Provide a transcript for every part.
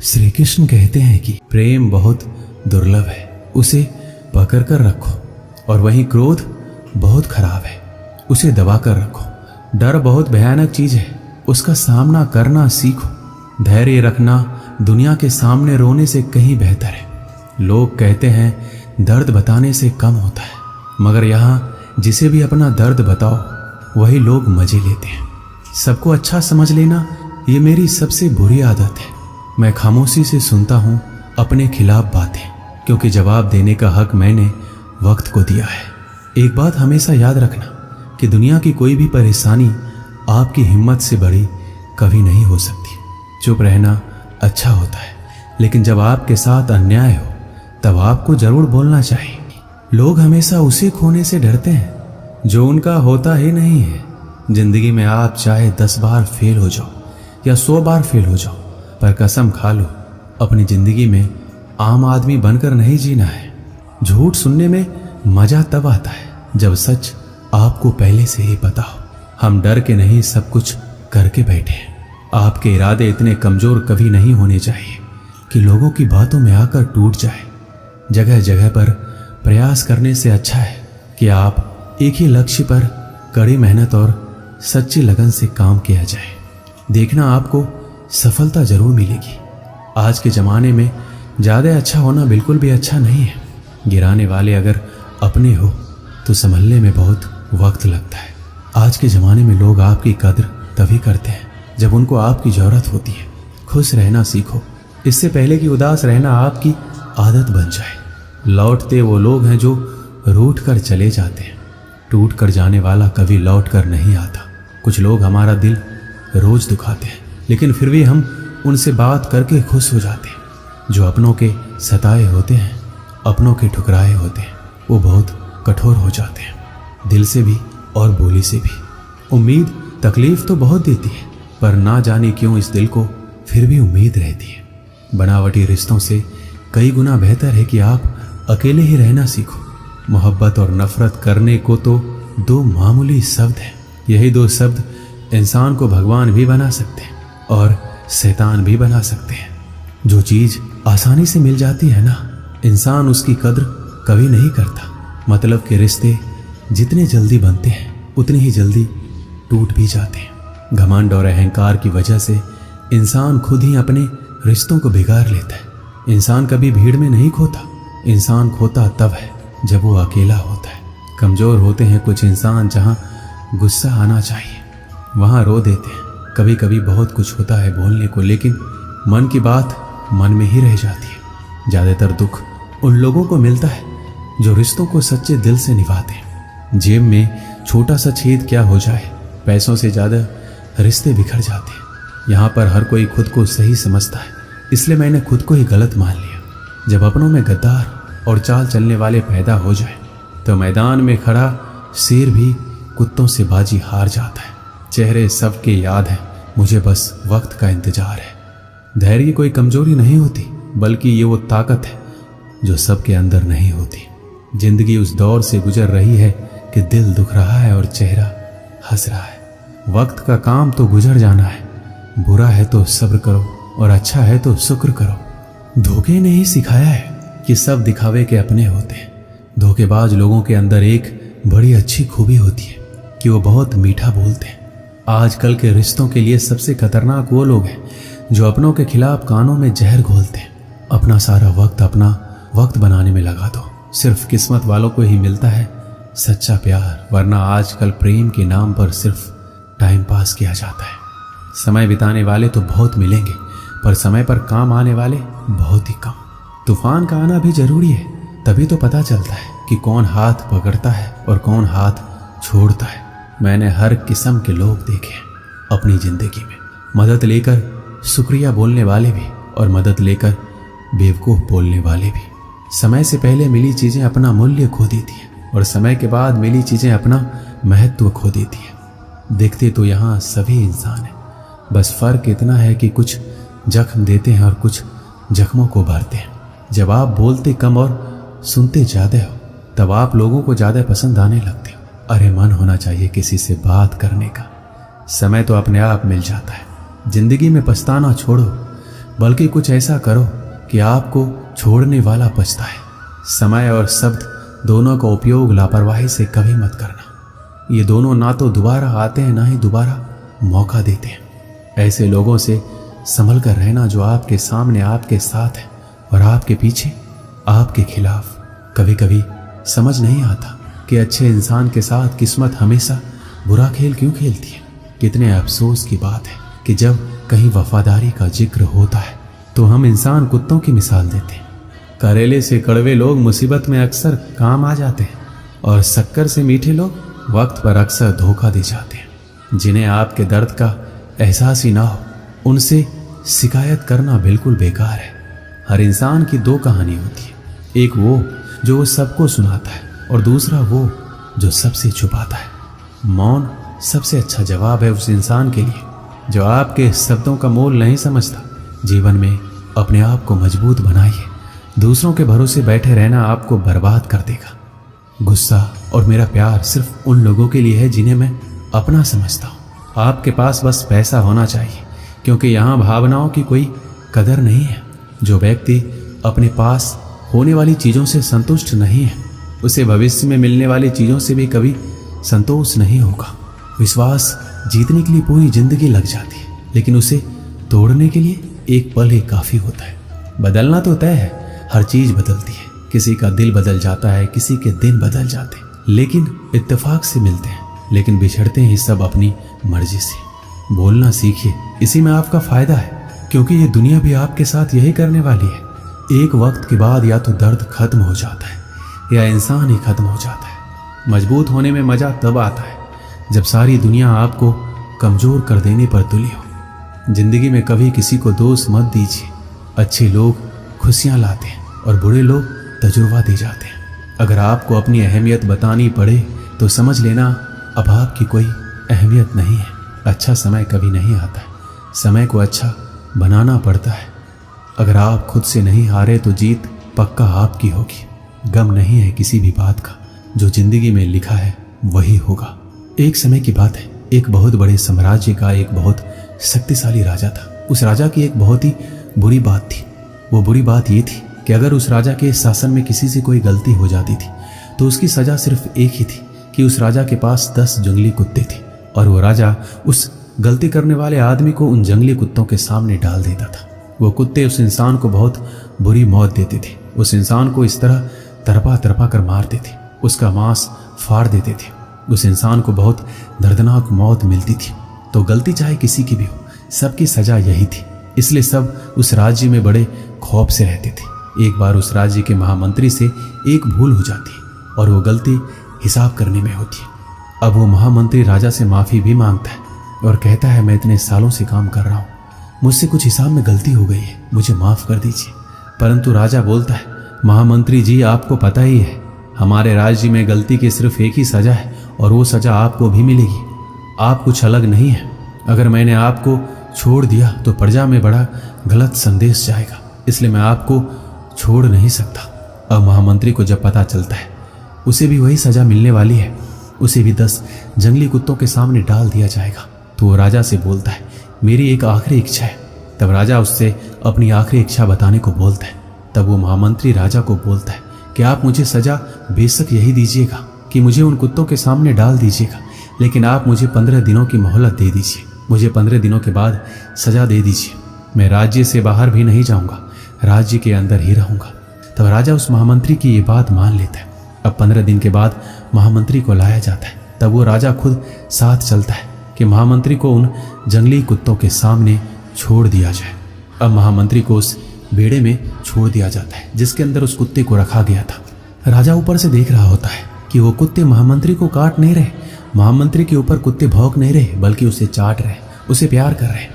श्री कृष्ण कहते हैं कि प्रेम बहुत दुर्लभ है, उसे पकड़ कर रखो, और वहीं क्रोध बहुत खराब है, उसे दबा कर रखो। डर बहुत भयानक चीज है, उसका सामना करना सीखो। धैर्य रखना दुनिया के सामने रोने से कहीं बेहतर है। लोग कहते हैं दर्द बताने से कम होता है, मगर यहाँ जिसे भी अपना दर्द बताओ वही लोग मजे लेते हैं। सबको अच्छा समझ लेना ये मेरी सबसे बुरी आदत है। मैं खामोशी से सुनता हूँ अपने खिलाफ बातें, क्योंकि जवाब देने का हक मैंने वक्त को दिया है। एक बात हमेशा याद रखना कि दुनिया की कोई भी परेशानी आपकी हिम्मत से बड़ी कभी नहीं हो सकती। चुप रहना अच्छा होता है, लेकिन जब आपके साथ अन्याय हो तब आपको जरूर बोलना चाहिए। लोग हमेशा उसे खोने से डरते हैं जो उनका होता ही नहीं है। जिंदगी में आप चाहे 10 बार फेल हो जाओ या 100 बार फेल हो जाओ, पर कसम खा लो अपनी जिंदगी में आम आदमी बनकर नहीं जीना है। झूठ सुनने में मजा तब आता है जब सच आपको पहले से ही पता हो। हम डर के नहीं सब कुछ करके बैठे हैं। आपके इरादे इतने कमजोर कभी नहीं होने चाहिए कि लोगों की बातों में आकर टूट जाए। जगह जगह पर प्रयास करने से अच्छा है कि आप एक ही लक्ष्य पर कड़ी मेहनत और सच्ची लगन से काम किया जाए। देखना आपको सफलता जरूर मिलेगी। आज के ज़माने में ज़्यादा अच्छा होना बिल्कुल भी अच्छा नहीं है। गिराने वाले अगर अपने हो तो संभलने में बहुत वक्त लगता है। आज के ज़माने में लोग आपकी कद्र तभी करते हैं जब उनको आपकी ज़रूरत होती है। खुश रहना सीखो, इससे पहले कि उदास रहना आपकी आदत बन जाए। लौटते वो लोग हैं जो रूठ कर चले जाते हैं। टूट कर जाने वाला कभी लौट कर नहीं आता। कुछ लोग हमारा दिल रोज दुखाते हैं, लेकिन फिर भी हम उनसे बात करके खुश हो जाते हैं। जो अपनों के सताए होते हैं, अपनों के ठुकराए होते हैं, वो बहुत कठोर हो जाते हैं, दिल से भी और बोली से भी। उम्मीद तकलीफ तो बहुत देती है, पर ना जाने क्यों इस दिल को फिर भी उम्मीद रहती है। बनावटी रिश्तों से कई गुना बेहतर है कि आप अकेले ही रहना सीखो। मोहब्बत और नफरत करने को तो 2 मामूली शब्द हैं। यही 2 शब्द इंसान को भगवान भी बना सकते हैं और शैतान भी बना सकते हैं। जो चीज आसानी से मिल जाती है ना, इंसान उसकी कद्र कभी नहीं करता। मतलब के रिश्ते जितने जल्दी बनते हैं उतने ही जल्दी टूट भी जाते हैं। घमंड और अहंकार की वजह से इंसान खुद ही अपने रिश्तों को बिगाड़ लेता है। इंसान कभी भीड़ में नहीं खोता, इंसान खोता तब है जब वो अकेला होता है। कमजोर होते हैं कुछ इंसान, जहां गुस्सा आना चाहिए वहां रो देते हैं। कभी कभी बहुत कुछ होता है बोलने को, लेकिन मन की बात मन में ही रह जाती है। ज्यादातर दुख उन लोगों को मिलता है जो रिश्तों को सच्चे दिल से निभाते हैं। जेब में छोटा सा छेद क्या हो जाए, पैसों से ज्यादा रिश्ते बिखर जाते हैं। यहाँ पर हर कोई खुद को सही समझता है, इसलिए मैंने खुद को ही गलत मान लिया। जब अपनों में गद्दार और चाल चलने वाले पैदा हो जाए तो मैदान में खड़ा शेर भी कुत्तों से बाजी हार जाता है। चेहरे सबके याद हैं, मुझे बस वक्त का इंतजार है। धैर्य कोई कमजोरी नहीं होती, बल्कि ये वो ताकत है जो सबके अंदर नहीं होती। जिंदगी उस दौर से गुजर रही है कि दिल दुख रहा है और चेहरा हंस रहा है। वक्त का काम तो गुजर जाना है। बुरा है तो सब्र करो और अच्छा है तो शुक्र करो। धोखे ने ही सिखाया है कि सब दिखावे के अपने होते हैं। धोखेबाज लोगों के अंदर एक बड़ी अच्छी खूबी होती है कि वो बहुत मीठा बोलते हैं। आजकल के रिश्तों के लिए सबसे खतरनाक वो लोग हैं जो अपनों के खिलाफ कानों में जहर घोलते हैं। अपना सारा वक्त अपना वक्त बनाने में लगा दो। सिर्फ किस्मत वालों को ही मिलता है सच्चा प्यार, वरना आजकल प्रेम के नाम पर सिर्फ टाइम पास किया जाता है। समय बिताने वाले तो बहुत मिलेंगे, पर समय पर काम आने वाले बहुत ही कम। तूफान का आना भी जरूरी है, तभी तो पता चलता है कि कौन हाथ पकड़ता है और कौन हाथ छोड़ता है। मैंने हर किस्म के लोग देखे हैं अपनी जिंदगी में। मदद लेकर शुक्रिया बोलने वाले भी और मदद लेकर बेवकूफ़ बोलने वाले भी। समय से पहले मिली चीज़ें अपना मूल्य खो देती हैं और समय के बाद मिली चीज़ें अपना महत्व खो देती हैं। देखते तो यहाँ सभी इंसान हैं, बस फ़र्क इतना है कि कुछ जख्म देते हैं और कुछ जख्मों को भरते हैं। जब आप बोलते कम और सुनते ज़्यादा हो तब आप लोगों को ज़्यादा पसंद आने लगते हो। अरे मन होना चाहिए किसी से बात करने का। समय तो अपने आप मिल जाता है। जिंदगी में पछताना छोड़ो, बल्कि कुछ ऐसा करो कि आपको छोड़ने वाला पछताए। समय और शब्द दोनों का उपयोग लापरवाही से कभी मत करना। ये दोनों ना तो दोबारा आते हैं ना ही दोबारा मौका देते हैं। ऐसे लोगों से संभल कर रहना जो आपके सामने आपके साथ है और आपके पीछे आपके खिलाफ। कभी कभी समझ नहीं आता कि अच्छे इंसान के साथ किस्मत हमेशा बुरा खेल क्यों खेलती है। कितने अफसोस की बात है कि जब कहीं वफादारी का जिक्र होता है तो हम इंसान कुत्तों की मिसाल देते हैं। करेले से कड़वे लोग मुसीबत में अक्सर काम आ जाते हैं और शक्कर से मीठे लोग वक्त पर अक्सर धोखा दे जाते हैं। जिन्हें आपके दर्द का एहसास ही ना हो उनसे शिकायत करना बिल्कुल बेकार है। हर इंसान की दो कहानी होती है, एक वो जो सबको सुनाता है और दूसरा वो जो सबसे छुपाता है। मौन सबसे अच्छा जवाब है उस इंसान के लिए जो आपके शब्दों का मोल नहीं समझता। जीवन में अपने आप को मजबूत बनाइए। दूसरों के भरोसे बैठे रहना आपको बर्बाद कर देगा। गुस्सा और मेरा प्यार सिर्फ उन लोगों के लिए है जिन्हें मैं अपना समझता हूँ। आपके पास बस पैसा होना चाहिए, क्योंकि यहाँ भावनाओं की कोई कदर नहीं है। जो व्यक्ति अपने पास होने वाली चीज़ों से संतुष्ट नहीं है उसे भविष्य में मिलने वाली चीज़ों से भी कभी संतोष नहीं होगा। विश्वास जीतने के लिए पूरी जिंदगी लग जाती है, लेकिन उसे तोड़ने के लिए एक पल ही काफ़ी होता है। बदलना तो तय है, हर चीज़ बदलती है। किसी का दिल बदल जाता है, किसी के दिन बदल जाते हैं, लेकिन इत्तेफाक से मिलते हैं, लेकिन बिछड़ते हैं सब अपनी मर्जी से। बोलना सीखिए, इसी में आपका फायदा है, क्योंकि ये दुनिया भी आपके साथ यही करने वाली है। एक वक्त के बाद या तो दर्द खत्म हो जाता है या इंसान ही खत्म हो जाता है। मजबूत होने में मजा तब आता है जब सारी दुनिया आपको कमजोर कर देने पर तुली हो। जिंदगी में कभी किसी को दोष मत दीजिए। अच्छे लोग खुशियां लाते हैं और बुरे लोग तजुर्बा दे जाते हैं। अगर आपको अपनी अहमियत बतानी पड़े तो समझ लेना अब आपकी कोई अहमियत नहीं है। अच्छा समय कभी नहीं आता है, समय को अच्छा बनाना पड़ता है। अगर आप खुद से नहीं हारे तो जीत पक्का आपकी होगी। गम नहीं है किसी भी बात का, जो जिंदगी में लिखा है वही होगा। एक समय की बात है, एक बहुत बड़े साम्राज्य का एक बहुत शक्तिशाली राजा था। उस राजा की एक बहुत ही बुरी बात थी। वो बुरी बात ये थी कि अगर उस राजा के शासन में किसी से कोई गलती हो जाती थी तो उसकी सजा सिर्फ एक ही थी कि उस राजा के पास 10 जंगली कुत्ते थे और वो राजा उस गलती करने वाले आदमी को उन जंगली कुत्तों के सामने डाल देता था। वो कुत्ते उस इंसान को बहुत बुरी मौत देते थे। उस इंसान को इस तरह तरपा तरपा कर मारते थे, उसका मांस फाड़ देते थे। उस इंसान को बहुत दर्दनाक मौत मिलती थी। तो गलती चाहे किसी की भी हो, सबकी सजा यही थी। इसलिए सब उस राज्य में बड़े खौफ से रहते थे। एक बार उस राज्य के महामंत्री से एक भूल हो जाती है और वो गलती हिसाब करने में होती है। अब वो महामंत्री राजा से माफ़ी भी मांगता है और कहता है, मैं इतने सालों से काम कर रहा हूँ, मुझसे कुछ हिसाब में गलती हो गई है, मुझे माफ़ कर दीजिए। परंतु राजा बोलता है, महामंत्री जी आपको पता ही है हमारे राज्य में गलती की सिर्फ एक ही सज़ा है और वो सज़ा आपको भी मिलेगी। आप कुछ अलग नहीं है। अगर मैंने आपको छोड़ दिया तो प्रजा में बड़ा गलत संदेश जाएगा, इसलिए मैं आपको छोड़ नहीं सकता। अब महामंत्री को जब पता चलता है उसे भी वही सज़ा मिलने वाली है, उसे भी 10 जंगली कुत्तों के सामने डाल दिया जाएगा, तो वो राजा से बोलता है, मेरी एक आखिरी इच्छा है। तब राजा उससे अपनी आखिरी इच्छा बताने को बोलता है। तब वो महामंत्री राजा को बोलता है कि आप मुझे सज़ा बेशक यही दीजिएगा कि मुझे उन कुत्तों के सामने डाल दीजिएगा, लेकिन आप मुझे 15 दिनों की मोहलत दे दीजिए। मुझे 15 दिनों के बाद सज़ा दे दीजिए। मैं राज्य से बाहर भी नहीं जाऊंगा, राज्य के अंदर ही रहूंगा। तब राजा उस महामंत्री की ये बात मान लेता है। अब 15 दिन के बाद महामंत्री को लाया जाता है। तब वो राजा खुद साथ चलता है कि महामंत्री को उन जंगली कुत्तों के सामने छोड़ दिया जाए। अब महामंत्री को उस बेड़े में छोड़ दिया जाता है जिसके अंदर उस कुत्ते को रखा गया था। राजा ऊपर से देख रहा होता है कि वो कुत्ते महामंत्री को काट नहीं रहे, महामंत्री के ऊपर कुत्ते भौंक नहीं रहे, बल्कि उसे चाट रहे, उसे प्यार कर रहे।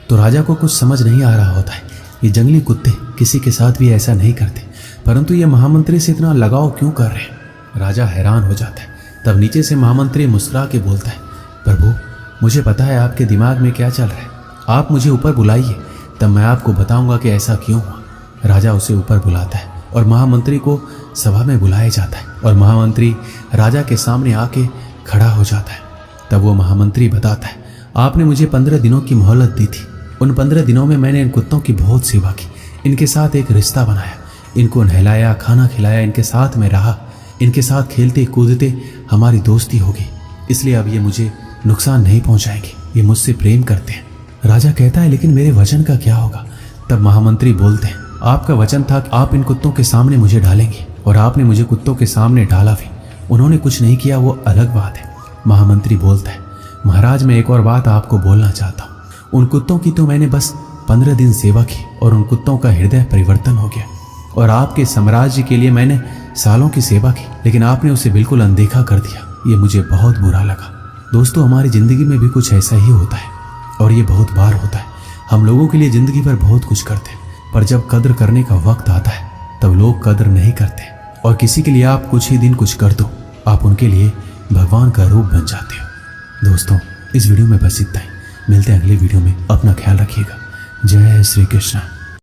तो राजा को कुछ समझ नहीं आ रहा होता है, ये जंगली कुत्ते किसी के साथ भी ऐसा नहीं करते, परंतु ये महामंत्री से इतना लगाव क्यों कर रहे हैं। राजा हैरान हो जाता है। तब नीचे से महामंत्री मुस्कुरा के बोलता है, प्रभु मुझे पता है आपके दिमाग में क्या चल रहा है, आप मुझे ऊपर बुलाइए, तब मैं आपको बताऊंगा कि ऐसा क्यों हुआ। राजा उसे ऊपर बुलाता है और महामंत्री को सभा में बुलाया जाता है और महामंत्री राजा के सामने आके खड़ा हो जाता है। तब वो महामंत्री बताता है, आपने मुझे 15 दिनों की मोहलत दी थी, उन 15 दिनों में मैंने इन कुत्तों की बहुत सेवा की, इनके साथ एक रिश्ता बनाया, इनको नहलाया, खाना खिलाया, इनके साथ में रहा, इनके साथ खेलते कूदते हमारी दोस्ती होगी। इसलिए अब ये मुझे नुकसान नहीं पहुंचाएंगे, ये मुझसे प्रेम करते हैं। राजा कहता है, लेकिन मेरे वचन का क्या होगा? तब महामंत्री बोलते हैं, आपका वचन था कि आप इन कुत्तों के सामने मुझे डालेंगे, और आपने मुझे कुत्तों के सामने डाला भी। उन्होंने कुछ नहीं किया, वो अलग बात है। महामंत्री बोलता है, महाराज मैं एक और बात आपको बोलना चाहता हूँ। उन कुत्तों की तो मैंने बस 15 दिन सेवा की और उन कुत्तों का हृदय परिवर्तन हो गया, और आपके साम्राज्य के लिए मैंने सालों की सेवा की, लेकिन आपने उसे बिल्कुल अनदेखा कर दिया। ये मुझे बहुत बुरा लगा। दोस्तों, हमारी जिंदगी में भी कुछ ऐसा ही होता है, और ये बहुत बार होता है। हम लोगों के लिए जिंदगी भर बहुत कुछ करते हैं, पर जब कद्र करने का वक्त आता है तब लोग कद्र नहीं करते। और किसी के लिए आप कुछ ही दिन कुछ कर दो, आप उनके लिए भगवान का रूप बन जाते हो। दोस्तों, इस वीडियो में बस इतना ही। मिलते हैं अगले वीडियो में। अपना ख्याल रखिएगा। जय श्री कृष्ण।